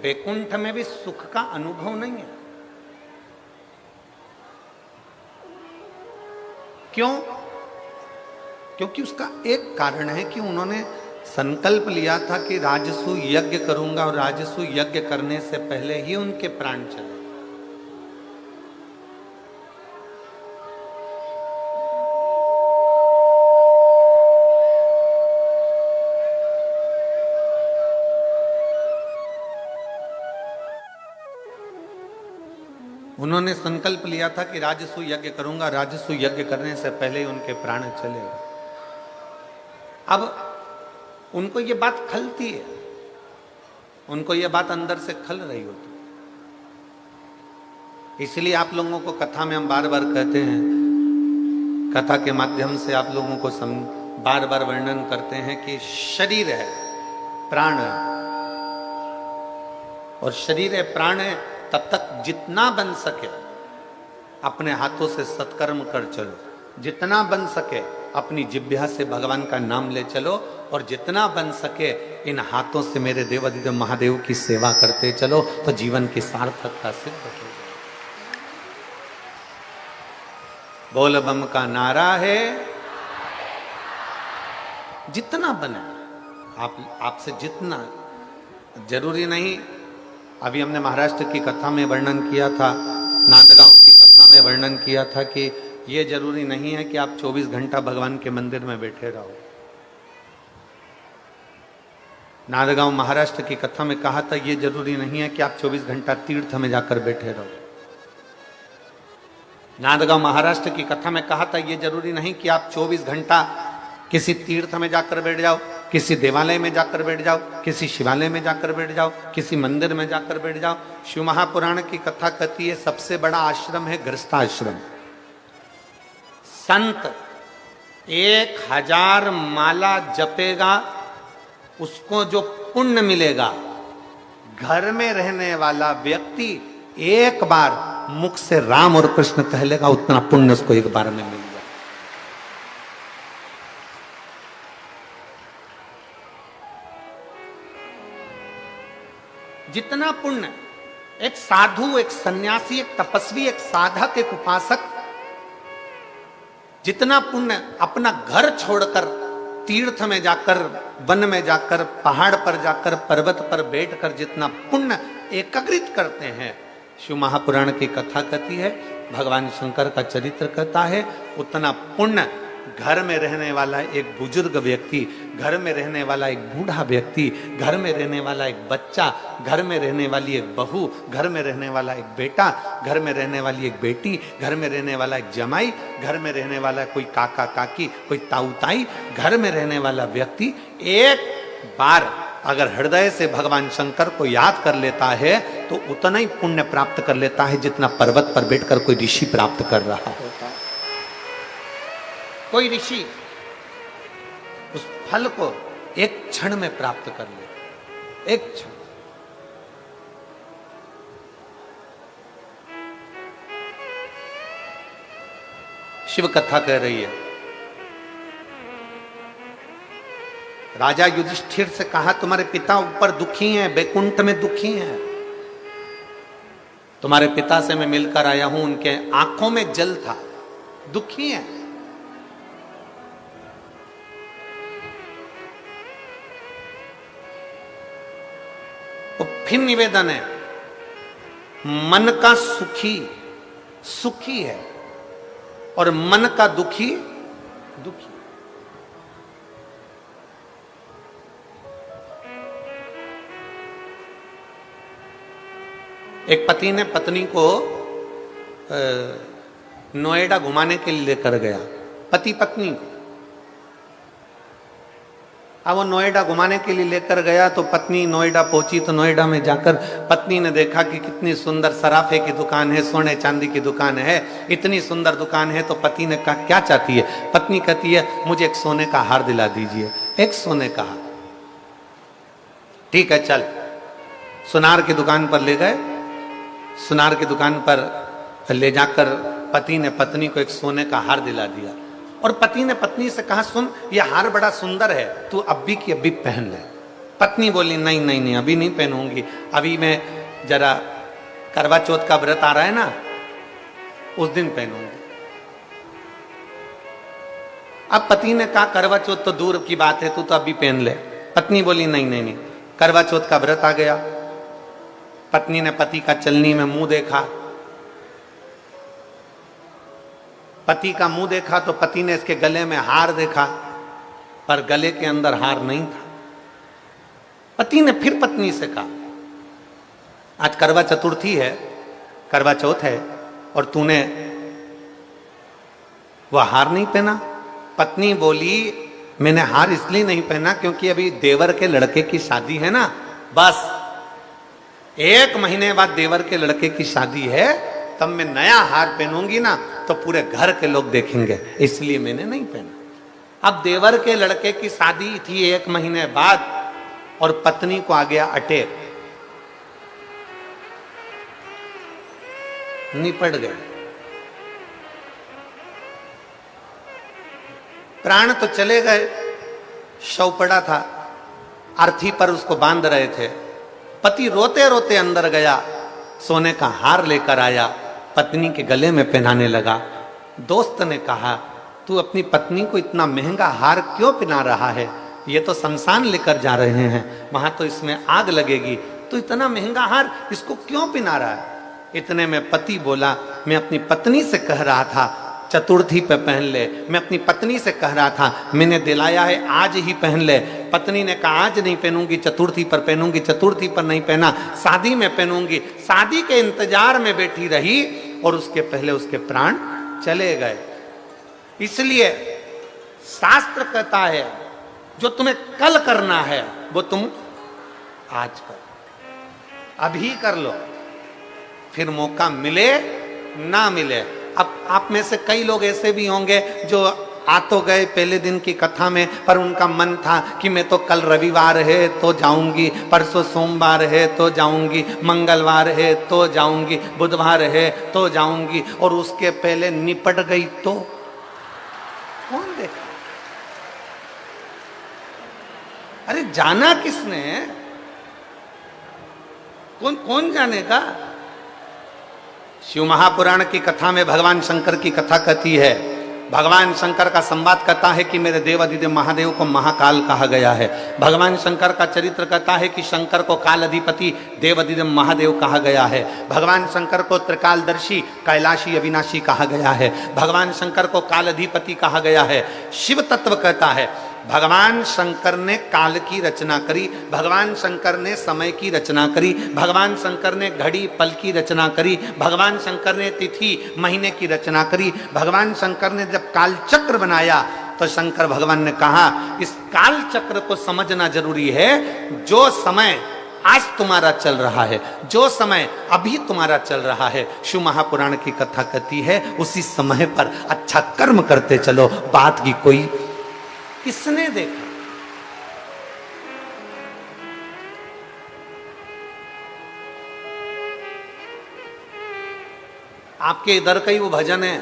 Speaker 1: वैकुंठ में भी सुख का अनुभव नहीं है। क्यों? क्योंकि उसका एक कारण है कि उन्होंने संकल्प लिया था कि राजसु यज्ञ करूंगा और राजसु यज्ञ करने से पहले ही उनके प्राण चले। उन्होंने संकल्प लिया था कि राजसु यज्ञ करूंगा, राजसु यज्ञ करने से पहले ही उनके प्राण चले। अब उनको ये बात खलती है, उनको ये बात अंदर से खल रही होती। इसलिए आप लोगों को कथा में हम बार बार कहते हैं, कथा के माध्यम से आप लोगों को बार बार वर्णन करते हैं कि शरीर है, प्राण है, और शरीर है, प्राण है, तब तक जितना बन सके अपने हाथों से सत्कर्म कर चलो, जितना बन सके अपनी जिह्वा से भगवान का नाम ले चलो, और जितना बन सके इन हाथों से मेरे देवाधिदेव महादेव की सेवा करते चलो, तो जीवन की सार्थकता सिद्ध हो जाए। बोल बम का नारा है, जितना बने आपसे जितना, जरूरी नहीं। अभी हमने महाराष्ट्र की कथा में वर्णन किया था, नांदगांव की कथा में वर्णन किया था कि ये जरूरी नहीं है कि आप 24 घंटा भगवान के मंदिर में बैठे रहो। नांदगांव महाराष्ट्र की कथा में कहा था, ये जरूरी नहीं है कि आप 24 घंटा तीर्थ में जाकर बैठे रहो। नांदगांव महाराष्ट्र की कथा में कहा था, ये जरूरी नहीं कि आप 24 घंटा किसी तीर्थ में जाकर बैठ जाओ, किसी देवालय में जाकर बैठ जाओ, किसी शिवालय में जाकर बैठ जाओ, किसी मंदिर में जाकर बैठ जाओ। शिव महापुराण की कथा कहती है, सबसे बड़ा आश्रम है गृहस्थाश्रम। संत 1000 माला जपेगा उसको जो पुण्य मिलेगा, घर में रहने वाला व्यक्ति एक बार मुख से राम और कृष्ण कह लेगा, उतना पुण्य उसको एक बार में मिल जाए। जितना पुण्य एक साधु, एक सन्यासी, एक तपस्वी, एक साधक, एक उपासक, जितना पुण्य अपना घर छोड़कर तीर्थ में जाकर, वन में जाकर, पहाड़ पर जाकर, पर्वत पर बैठकर जितना पुण्य एकत्रित करते हैं, शिव महापुराण की कथा कहती है, भगवान शंकर का चरित्र कहता है, उतना पुण्य घर में रहने वाला एक बुजुर्ग व्यक्ति, घर में रहने वाला एक बूढ़ा व्यक्ति, घर में रहने वाला एक बच्चा, घर में रहने वाली एक बहू, घर में रहने वाला एक बेटा, घर में रहने वाली एक बेटी, घर में रहने वाला एक जमाई, घर में रहने वाला कोई काका काकी, कोई ताऊ ताई, घर में रहने वाला व्यक्ति एक बार अगर हृदय से भगवान शंकर को याद कर लेता है तो उतना ही पुण्य प्राप्त कर लेता है जितना पर्वत पर बैठकर कोई ऋषि प्राप्त कर रहा होता है। कोई ऋषि उस फल को एक क्षण में प्राप्त कर ले, एक क्षण। शिव कथा कह रही है, राजा युधिष्ठिर से कहा, तुम्हारे पिता ऊपर दुखी हैं, बैकुंठ में दुखी हैं। तुम्हारे पिता से मैं मिलकर आया हूं, उनके आंखों में जल था, दुखी हैं। तो फिर निवेदन है, मन का सुखी सुखी है और मन का दुखी दुखी। एक पति ने पत्नी को नोएडा घुमाने के लिए लेकर गया, पति पत्नी को। अब वो नोएडा घुमाने के लिए लेकर गया तो पत्नी नोएडा पहुंची, तो नोएडा में जाकर पत्नी ने देखा कि कितनी सुंदर सराफे की दुकान है, सोने चांदी की दुकान है, इतनी सुंदर दुकान है। तो पति ने कहा, क्या चाहती है? पत्नी कहती है, मुझे एक सोने का हार दिला दीजिए। एक सोने का हार, ठीक है चल। सुनार की दुकान पर ले गए, सुनार की दुकान पर ले जाकर पति ने पत्नी को एक सोने का हार दिला दिया। और पति ने पत्नी से कहा, सुन ये हार बड़ा सुंदर है, तू अभी की अभी पहन ले। पत्नी बोली, नहीं नहीं नहीं, अभी नहीं पहनूंगी, अभी मैं जरा करवा चौथ का व्रत आ रहा है ना, उस दिन पहनूंगी। अब पति ने कहा, करवा चौथ तो दूर की बात है, तू तो अभी पहन ले। पत्नी बोली, नहीं नहीं नहीं। करवा चौथ का व्रत आ गया, पत्नी ने पति का चलनी में मुंह देखा, पति का मुंह देखा तो पति ने इसके गले में हार देखा, पर गले के अंदर हार नहीं था। पति ने फिर पत्नी से कहा, आज करवा चतुर्थी है, करवा चौथ है, और तूने वह हार नहीं पहना। पत्नी बोली, मैंने हार इसलिए नहीं पहना क्योंकि अभी देवर के लड़के की शादी है ना, बस 1 महीने बाद देवर के लड़के की शादी है, तब मैं नया हार पहनूंगी ना तो पूरे घर के लोग देखेंगे, इसलिए मैंने नहीं पहना। अब देवर के लड़के की शादी थी 1 महीने बाद और पत्नी को आ गया अटैक, निपट गए। प्राण तो चले गए, शव पड़ा था, अर्थी पर उसको बांध रहे थे। पति रोते रोते अंदर गया, सोने का हार लेकर आया, पत्नी के गले में पहनाने लगा। दोस्त ने कहा, तू अपनी पत्नी को इतना महंगा हार क्यों पहना रहा है? ये तो शमशान लेकर जा रहे हैं, वहां तो इसमें आग लगेगी, तो इतना महंगा हार इसको क्यों पहना रहा है? इतने में पति बोला, मैं अपनी पत्नी से कह रहा था चतुर्थी पे पहन ले, मैं अपनी पत्नी से कह रहा था, मैंने दिलाया है आज ही पहन ले। पत्नी ने कहा, आज नहीं पहनूंगी, चतुर्थी पर पहनूंगी। चतुर्थी पर नहीं पहना, शादी में पहनूंगी। शादी के इंतजार में बैठी रही और उसके पहले उसके प्राण चले गए। इसलिए शास्त्र कहता है, जो तुम्हें कल करना है वो तुम आज करो, अभी कर लो, फिर मौका मिले ना मिले। अब आप में से कई लोग ऐसे भी होंगे जो आ तो गए पहले दिन की कथा में, पर उनका मन था कि मैं तो कल रविवार है तो जाऊंगी, परसों सोमवार है तो जाऊंगी, मंगलवार है तो जाऊंगी, बुधवार है तो जाऊंगी, और उसके पहले निपट गई तो कौन देखा? अरे जाना किसने? कौन जानेगा? शिव महापुराण की कथा में भगवान शंकर की कथा कहती है, भगवान शंकर का संवाद कहता है कि मेरे देवाधिदेव महादेव को महाकाल कहा गया है। भगवान शंकर का चरित्र कहता है कि शंकर को काल अधिपति देवाधिदेव महादेव कहा गया है। भगवान शंकर को त्रिकालदर्शी कैलाशी अविनाशी कहा गया है। भगवान शंकर को काल अधिपति कहा गया है। शिव तत्व कहता है भगवान शंकर ने काल की रचना करी, भगवान शंकर ने समय की रचना करी, भगवान शंकर ने घड़ी पल की रचना करी, भगवान शंकर ने तिथि महीने की रचना करी। भगवान शंकर ने जब काल चक्र बनाया तो शंकर भगवान ने कहा इस काल चक्र को समझना जरूरी है। जो समय आज तुम्हारा चल रहा है, जो समय अभी तुम्हारा चल रहा है, शिव महापुराण की कथा कहती है उसी समय पर अच्छा कर्म करते चलो। बात की कोई किसने देखा? आपके इधर का ही वो भजन है,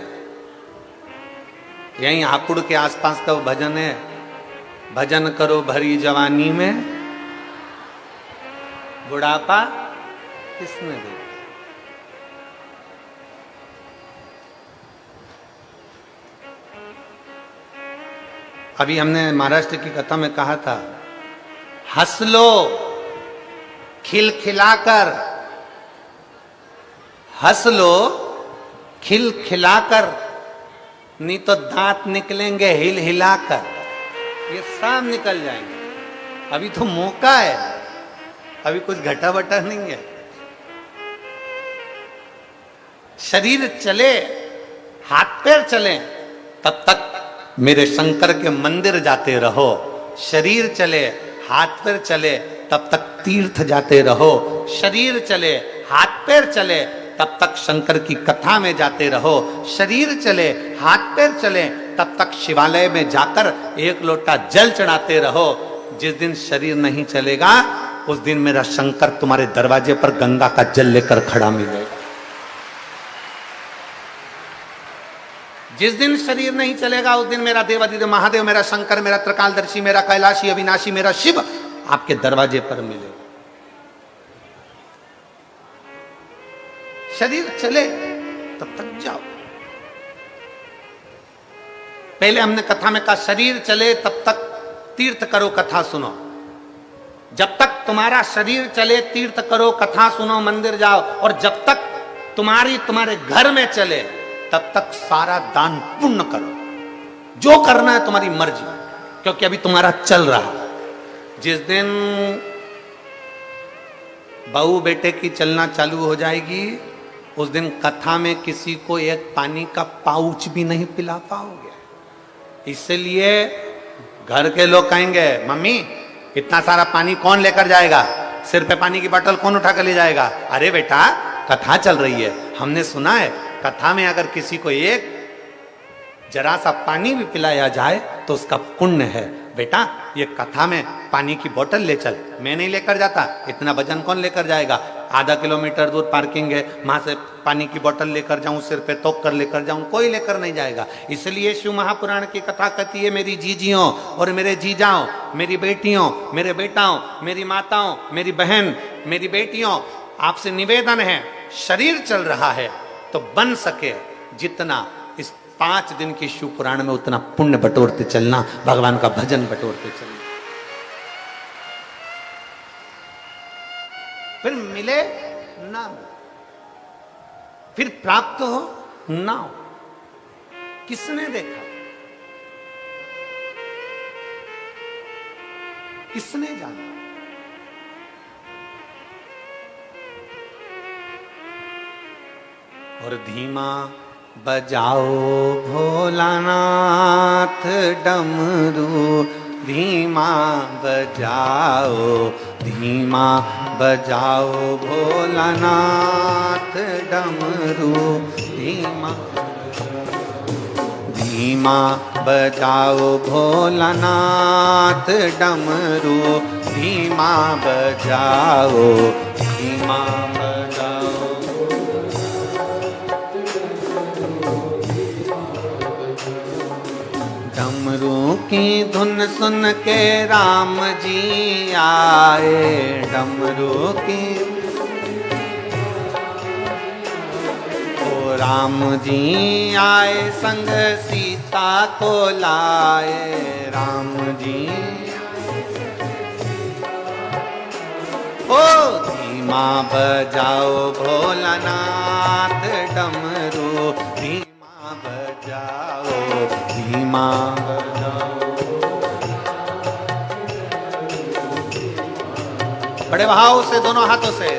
Speaker 1: यहीं हापुड़ के आसपास का वो भजन है, भजन करो भरी जवानी में बुढ़ापा किसने देखा? अभी हमने महाराष्ट्र की कथा में कहा था, हंस लो खिलखिलाकर, हंस लो खिलखिलाकर, नहीं तो दांत निकलेंगे हिल हिलाकर, ये सब निकल जाएंगे। अभी तो मौका है, अभी कुछ घटा बटा नहीं है। शरीर चले, हाथ पैर चले, तब तक मेरे शंकर के मंदिर जाते रहो। शरीर चले, हाथ पैर चले, तब तक तीर्थ जाते रहो। शरीर चले, हाथ पैर चले, तब तक शंकर की कथा में जाते रहो। शरीर चले, हाथ पैर चले, तब तक शिवालय में जाकर एक लोटा जल चढ़ाते रहो। जिस दिन शरीर नहीं चलेगा उस दिन मेरा शंकर तुम्हारे दरवाजे पर गंगा का जल लेकर खड़ा मिलेगा। जिस दिन शरीर नहीं चलेगा उस दिन मेरा देवाधिदेव महादेव, मेरा शंकर, मेरा त्रिकालदर्शी, मेरा कैलाशी अविनाशी, मेरा शिव आपके दरवाजे पर मिलेगा। शरीर चले तब तक जाओ। पहले हमने कथा में कहा शरीर चले तब तक तीर्थ करो, कथा सुनो। जब तक तुम्हारा शरीर चले तीर्थ करो, कथा सुनो, मंदिर जाओ। और जब तक तुम्हारे घर में चले तब तक सारा दान पुण्य करो। जो करना है तुम्हारी मर्जी, क्योंकि अभी तुम्हारा चल रहा। जिस दिन बहू बेटे की चलना चालू हो जाएगी उस दिन कथा में किसी को एक पानी का पाउच भी नहीं पिला पाओगे। इसलिए घर के लोग कहेंगे मम्मी इतना सारा पानी कौन लेकर जाएगा, सिर पे पानी की बोतल कौन उठा कर ले जाएगा। अरे बेटा कथा चल रही है, हमने सुना है कथा में अगर किसी को एक जरा सा पानी भी पिलाया जाए तो उसका पुण्य है। बेटा ये कथा में पानी की बोतल ले चल, मैं नहीं लेकर जाता, इतना वजन कौन लेकर जाएगा। आधा किलोमीटर दूर पार्किंग है, वहां से पानी की बोतल लेकर जाऊं, सिर पे तोप कर लेकर जाऊं, कोई लेकर नहीं जाएगा। इसलिए शिव महापुराण की कथा कहती है मेरी जीजियों और मेरे जीजाओं, मेरी बेटियों, मेरे बेटाओं, मेरी माताओं, मेरी बहन, मेरी बेटियों, आपसे निवेदन है शरीर चल रहा है तो बन सके जितना इस 5 दिन की शिव पुराण में उतना पुण्य बटोरते चलना, भगवान का भजन बटोरते चलना। फिर मिले ना मिले, फिर प्राप्त हो ना हो, किसने देखा, किसने जाना। और धीमा बजाओ भोलानाथ डमरू, धीमा बजाओ, धीमा बजाओ भोलानाथ डमरू, धीमा धीमा बजाओ भोलानाथ डमरू धीमा बजाओ धीमा बजाओ। डमरू की धुन सुन के राम जी आए, डमरू की राम जी आए संग सीता को लाए, राम जी ओ धीमा बजाओ भोलानाथ डमरू धीमा बजाओ धीमा बजाओ। बड़े भाव से दोनों हाथों से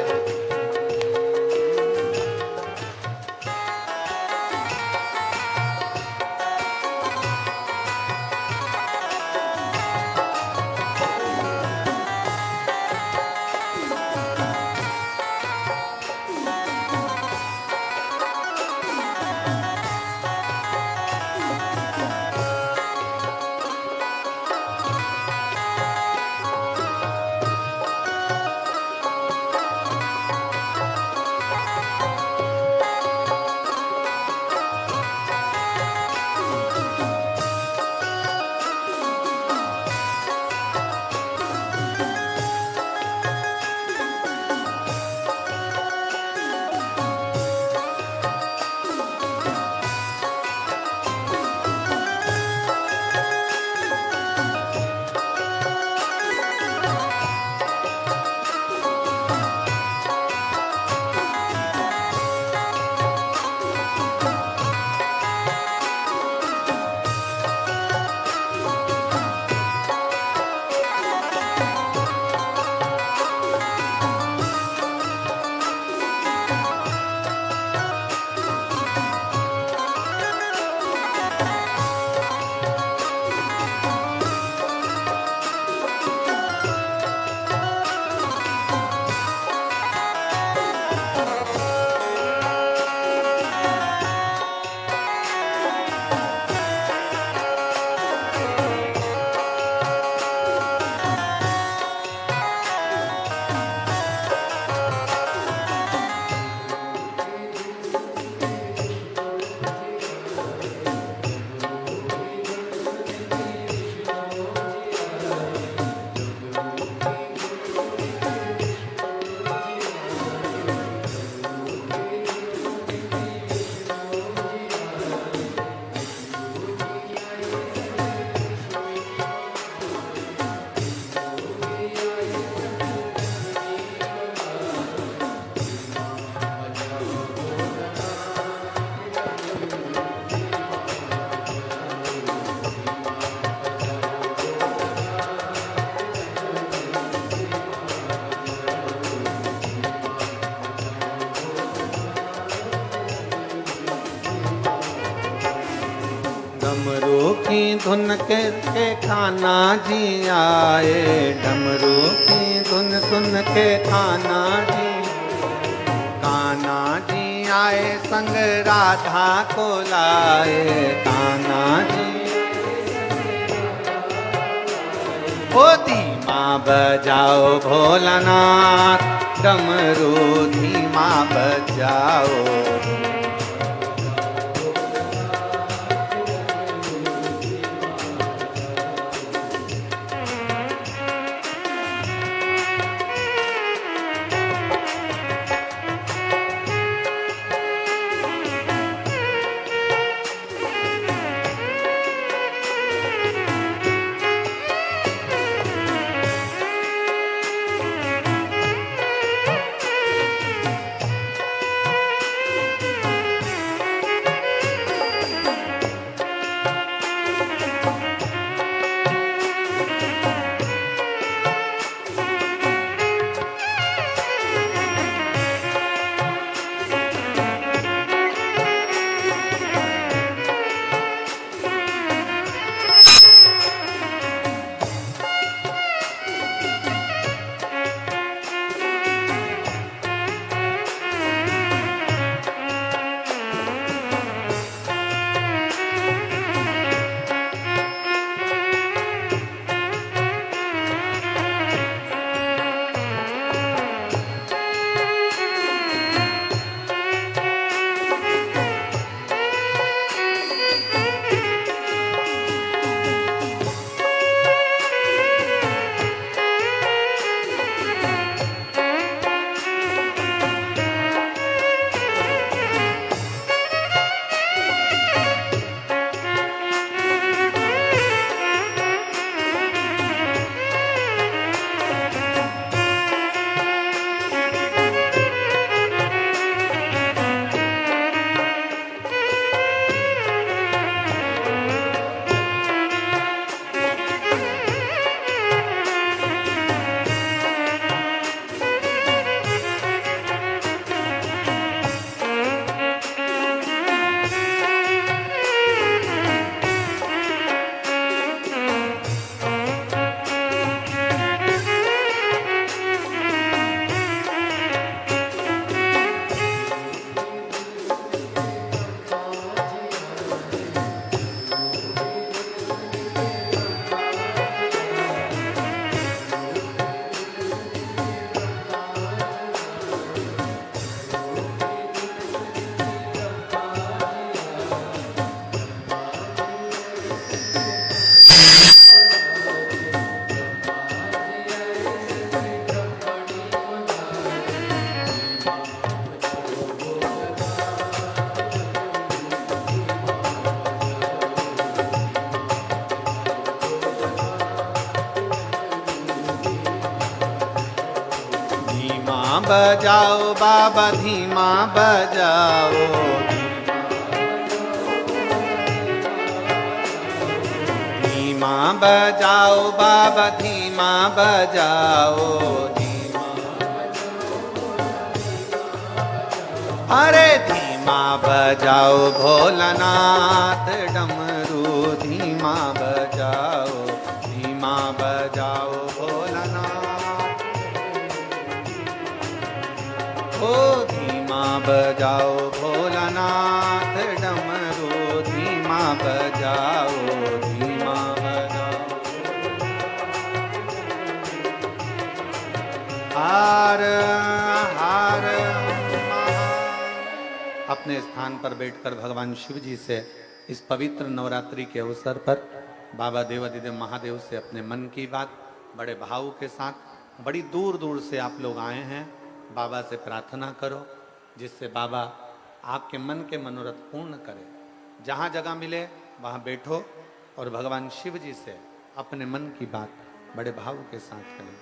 Speaker 1: डमरू की धुन के कान्हा जी आए, डमरू की धुन सुन के कान्हा जी आए संग राधा को लाए, कान्हा जी ओ धीमा बजाओ भोलानाथ डमरू धीमा बजाओ। बजाओ बाबा धीमा बजाओ, धीमा बजाओ बाबा धीमा बजाओ, अरे धीमा बजाओ भोलानाथ डमरू धीमा बजाओ, धीमा बजाओ भोलानाथ, ओ धीमा बजाओ भोलानाथ डमरू धीमा बजाओ, धीमा बजाओ। हार हार अपने स्थान पर बैठकर भगवान शिव जी से इस पवित्र नवरात्रि के अवसर पर बाबा देवाधिदेव महादेव से अपने मन की बात बड़े भाव के साथ, बड़ी दूर दूर से आप लोग आए हैं, बाबा से प्रार्थना करो जिससे बाबा आपके मन के मनोरथ पूर्ण करे। जहाँ जगह मिले वहाँ बैठो और भगवान शिव जी से अपने मन की बात बड़े भाव के साथ करें।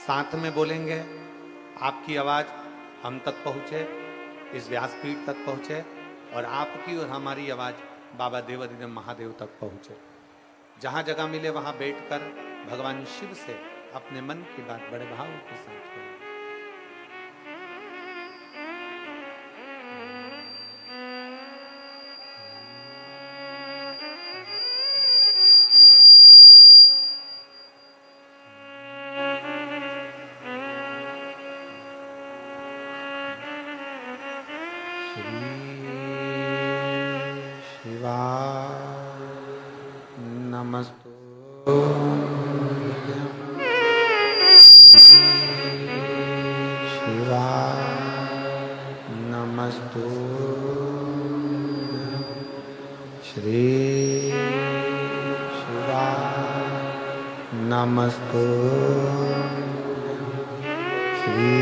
Speaker 1: साथ में बोलेंगे, आपकी आवाज़ हम तक पहुँचे, इस व्यासपीठ तक पहुँचे और आपकी और हमारी आवाज़ बाबा देवाधिदेव महादेव तक पहुँचे। जहाँ जगह मिले वहाँ बैठकर भगवान शिव से अपने मन की बात बड़े भाव के साथ करें।
Speaker 2: नमस्तु श्री शिवाय नमस्तु श्री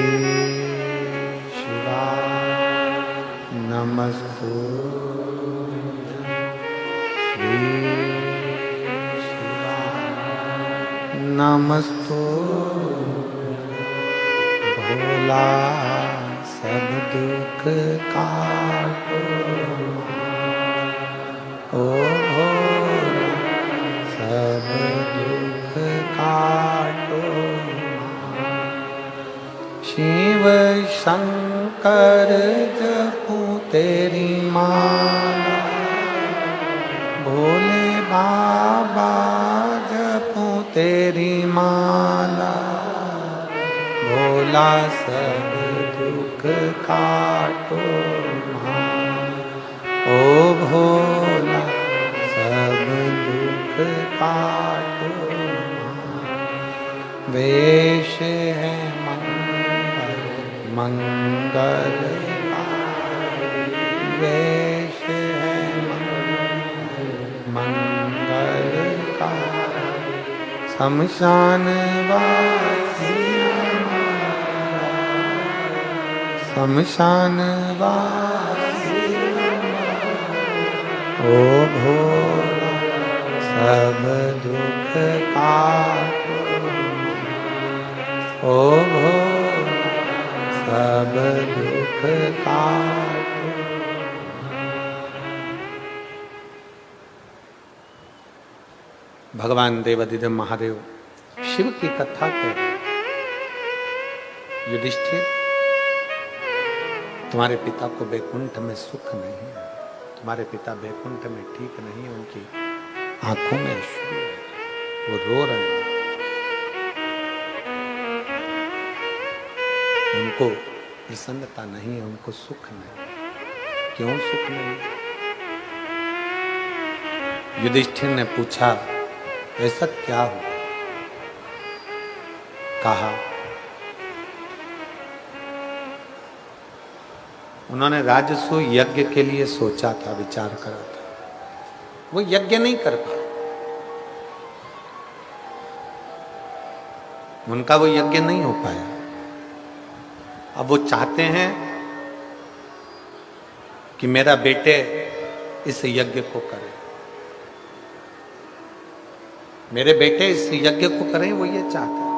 Speaker 2: शिवाय नमस्तु भोला सब दुख काटो ओ भोला सब दुख काटो शिव शंकर जपूं तेरी माला भोले बाबा जपूं तेरी माला भोला सब दुख काटो ओ भोला सब दुख काटो वेश है मंगल वेश है मंगल का शमशान वासी शमशान वासी ओ भोला सब दुख काटो ओ भोला सब दुख काटो।
Speaker 1: भगवान देवाधिदेव महादेव शिव की कथा कह रहे, युधिष्ठिर तुम्हारे पिता को बैकुंठ में सुख नहीं है, तुम्हारे पिता बैकुंठ में ठीक नहीं, उनकी आंखों में अश्रु है, वो रो रहे हैं, उनको प्रसन्नता नहीं है, उनको सुख नहीं। क्यों सुख नहीं? युधिष्ठिर ने पूछा ऐसा क्या हुआ? कहा उन्होंने राजसु यज्ञ के लिए सोचा था, विचार करा था, वो यज्ञ नहीं कर पाए, उनका वो यज्ञ नहीं हो पाया। अब वो चाहते हैं कि मेरा बेटे इस यज्ञ को करे, मेरे बेटे इस यज्ञ को करें, वो ये चाहते हैं।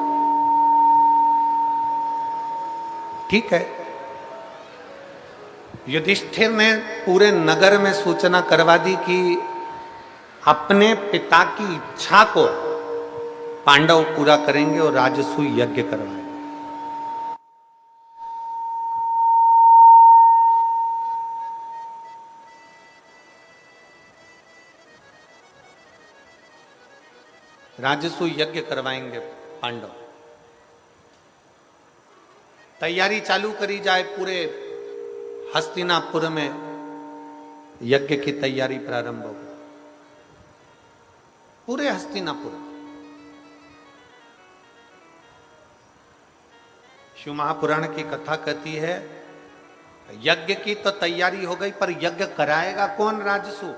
Speaker 1: ठीक है, युधिष्ठिर ने पूरे नगर में सूचना करवा दी कि अपने पिता की इच्छा को पांडव पूरा करेंगे और राजसूय यज्ञ करवाएंगे। राजसूय यज्ञ करवाएंगे पांडव। तैयारी चालू करी जाए, पूरे हस्तिनापुर में यज्ञ की तैयारी प्रारंभ हो गई। पूरे हस्तिनापुर। शिव महापुराण की कथा कहती है यज्ञ की तो तैयारी हो गई, पर यज्ञ कराएगा कौन? राजसू।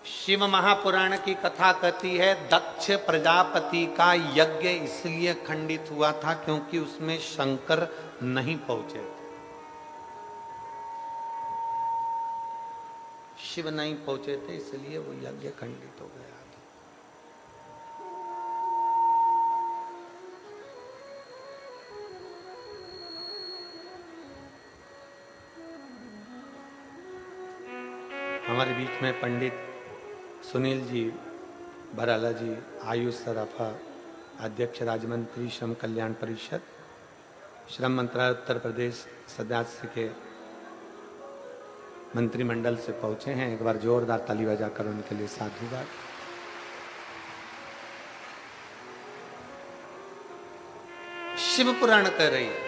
Speaker 1: शिव महापुराण की कथा कहती है दक्ष प्रजापति का यज्ञ इसलिए खंडित हुआ था क्योंकि उसमें शंकर नहीं पहुंचे थे। शिव नहीं पहुंचे थे इसलिए वो यज्ञ खंडित हो गया था। हमारे बीच में पंडित सुनील जी भराला जी, आयुष सराफा, अध्यक्ष राज्यमंत्री श्रम कल्याण परिषद, श्रम मंत्रालय उत्तर प्रदेश सदस्य के मंत्रिमंडल से पहुंचे हैं। एक बार जोरदार ताली बजाकर उनके लिए साधुवाद। शिव पुराण कह रही है